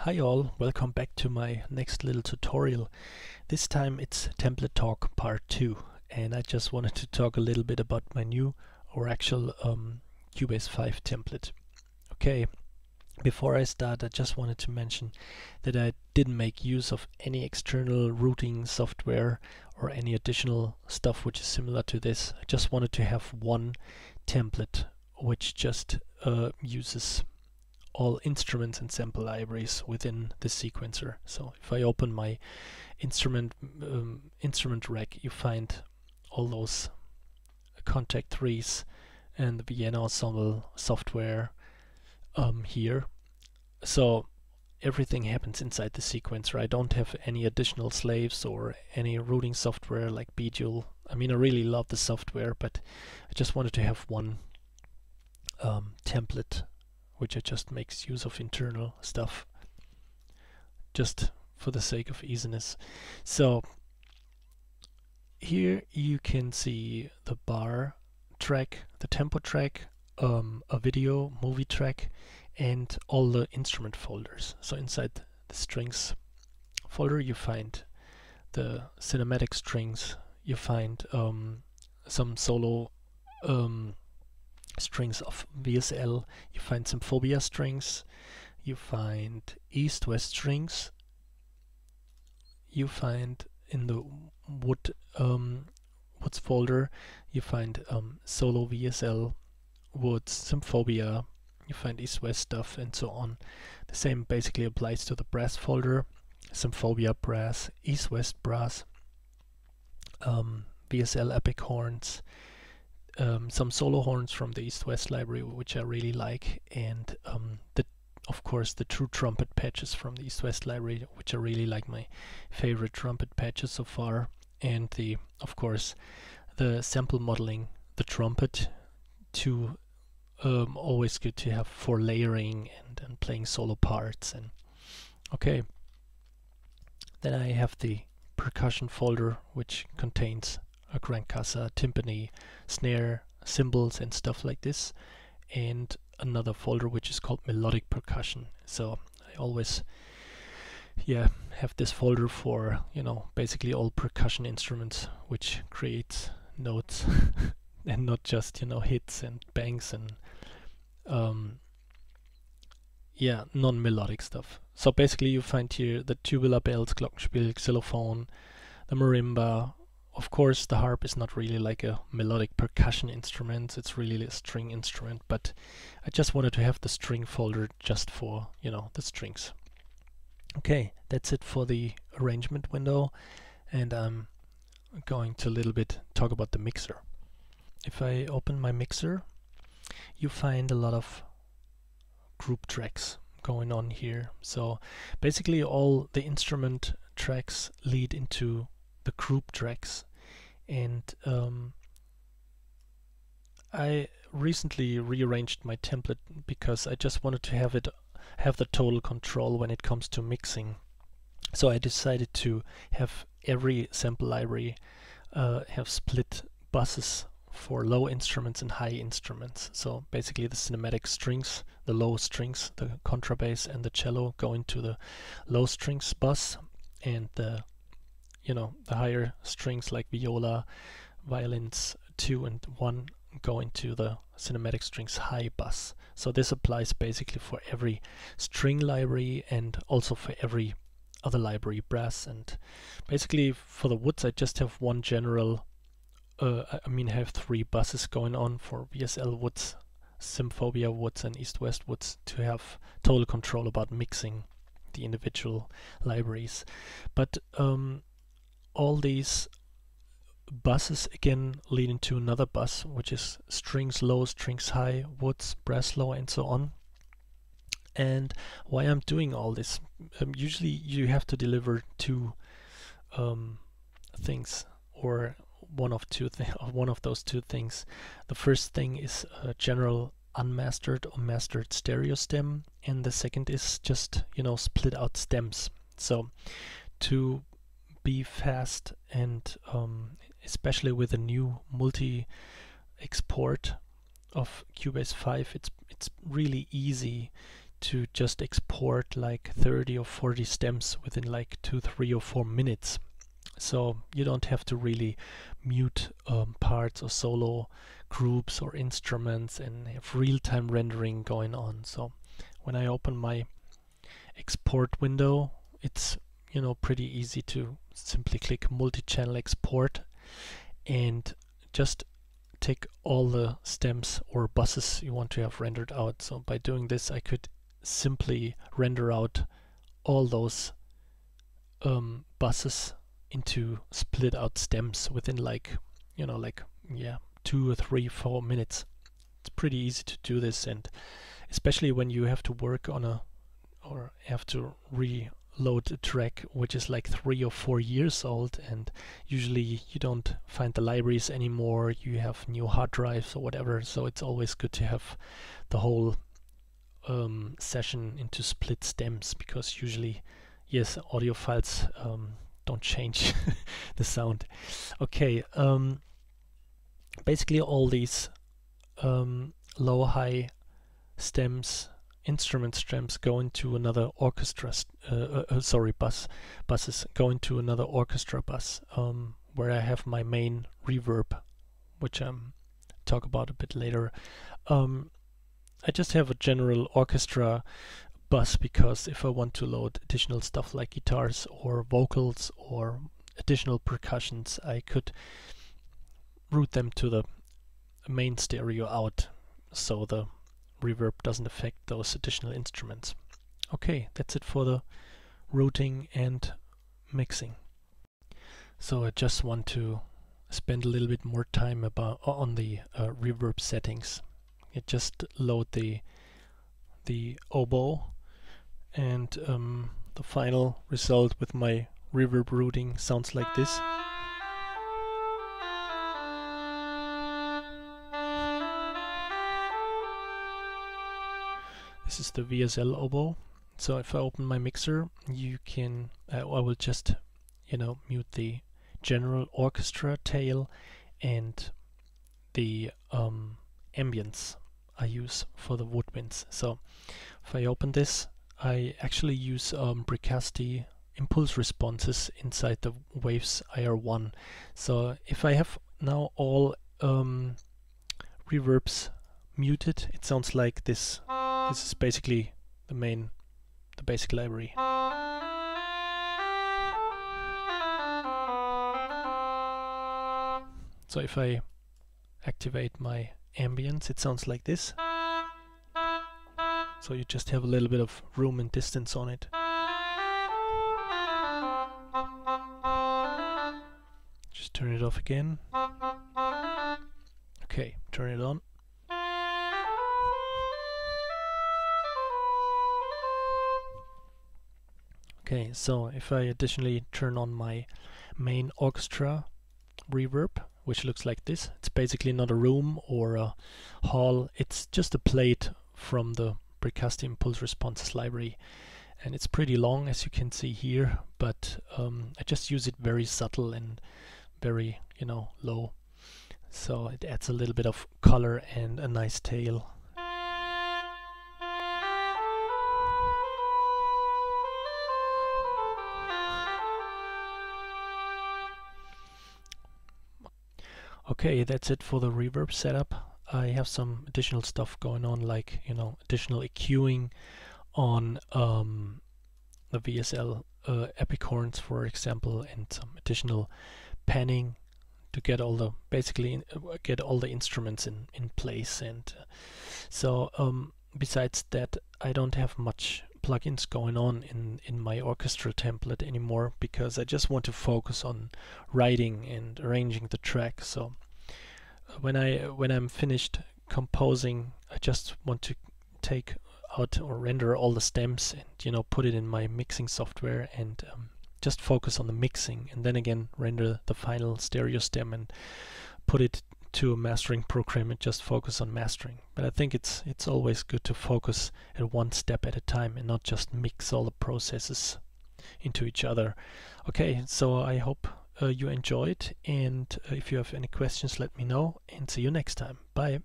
Hi all, welcome back to my next little tutorial. This time it's template talk part 2, and I just wanted to talk a little bit about my new or actual Cubase 5 template. Okay, before I start I just wanted to mention that I didn't make use of any external routing software or any additional stuff which is similar to this. I just wanted to have one template which just uses all instruments and sample libraries within the sequencer. So if I open my instrument rack, you find all those Contact 3s and the Vienna Ensemble software here. So everything happens inside the sequencer. I don't have any additional slaves or any routing software like Bejewel. I mean, I really love the software, but I just wanted to have one template which just makes use of internal stuff, just for the sake of easiness. So here you can see the bar track, the tempo track, a video, movie track, and all the instrument folders. So inside the strings folder you find the cinematic strings, you find some solo strings of VSL, you find some phobia strings, you find east-west strings, you find in the woods folder you find solo VSL, woods, some phobia, you find east-west stuff, and so on. The same basically applies to the brass folder, some phobia brass, east-west brass, VSL epic horns, some solo horns from the East-West library, which I really like, and of course the true trumpet patches from the East-West library, which I really like, my favorite trumpet patches so far, and of course the sample modeling, the trumpet, to always good to have for layering and playing solo parts. And okay, then I have the percussion folder, which contains a grand cassa, timpani, snare, cymbals and stuff like this, and another folder which is called melodic percussion. So I always have this folder for, basically all percussion instruments which creates notes and not just, hits and bangs and non-melodic stuff. So basically you find here the tubular bells, glockenspiel, xylophone, the marimba. Of course the harp is not really like a melodic percussion instrument, it's really a string instrument, but I just wanted to have the string folder just for, the strings. Okay, that's it for the arrangement window, and I'm going to a little bit talk about the mixer. If I open my mixer, you find a lot of group tracks going on here. So basically all the instrument tracks lead into the group tracks, and I recently rearranged my template because I just wanted to have the total control when it comes to mixing. So I decided to have every sample library have split buses for low instruments and high instruments. So basically the cinematic strings, the low strings, the contrabass and the cello go into the low strings bus, and the higher strings like viola, violins 2 and 1 go into the cinematic strings high bus. So this applies basically for every string library and also for every other library, brass. And basically for the woods I just have one general, I have 3 buses going on for VSL woods, Symphobia woods and East-West woods, to have total control about mixing the individual libraries. But all these buses again lead into another bus, which is strings low, strings high, woods, brass low, and so on. And why I'm doing all this, usually you have to deliver 2 things, or one of those 2 things. The first thing is a general unmastered or mastered stereo stem, and the second is just split out stems. So to be fast, and especially with a new multi export of Cubase 5, it's really easy to just export like 30 or 40 stems within like 2, 3 or 4 minutes. So you don't have to really mute parts or solo groups or instruments and have real-time rendering going on. So when I open my export window, it's pretty easy to simply click multi-channel export and just take all the stems or buses you want to have rendered out. So by doing this, I could simply render out all those buses into split out stems within like 2 or 3, 4 minutes. It's pretty easy to do this, and especially when you have to work on or have to reload a track which is like 3 or 4 years old, and usually you don't find the libraries anymore, you have new hard drives or whatever, so it's always good to have the whole session into split stems, because usually, yes, audio files don't change the sound. Okay, basically all these low high stems, instrument stems, go into another orchestra buses go into another orchestra bus, where I have my main reverb, which talk about a bit later. I just have a general orchestra bus because if I want to load additional stuff like guitars or vocals or additional percussions, I could route them to the main stereo out, so the reverb doesn't affect those additional instruments. Okay, that's it for the routing and mixing. So I just want to spend a little bit more time on the reverb settings. I just load the oboe, and the final result with my reverb routing sounds like this. This is the VSL oboe. So if I open my mixer, you can I will just mute the general orchestra tail and the ambience I use for the woodwinds. So if I open this, I actually use Bricasti impulse responses inside the Waves IR1. So if I have now all reverbs muted, it sounds like this. This is basically the basic library. So if I activate my ambience, it sounds like this. So you just have a little bit of room and distance on it. Just turn it off again. Okay, turn it on. Okay, so if I additionally turn on my main orchestra reverb, which looks like this, it's basically not a room or a hall, it's just a plate from the Bricasti Impulse Responses library, and it's pretty long, as you can see here, but I just use it very subtle and very low, so it adds a little bit of color and a nice tail. Okay, that's it for the reverb setup. I have some additional stuff going on, like additional EQing on the VSL epic horns, for example, and some additional panning to get all the get all the instruments in place. And so besides that, I don't have much plugins going on in my orchestra template anymore, because I just want to focus on writing and arranging the track. So when I'm finished composing, I just want to take out or render all the stems and put it in my mixing software and just focus on the mixing, and then again render the final stereo stem and put it to a mastering program and just focus on mastering. But I think it's always good to focus at one step at a time and not just mix all the processes into each other. Okay, so I hope you enjoyed, and if you have any questions, let me know, and see you next time. Bye.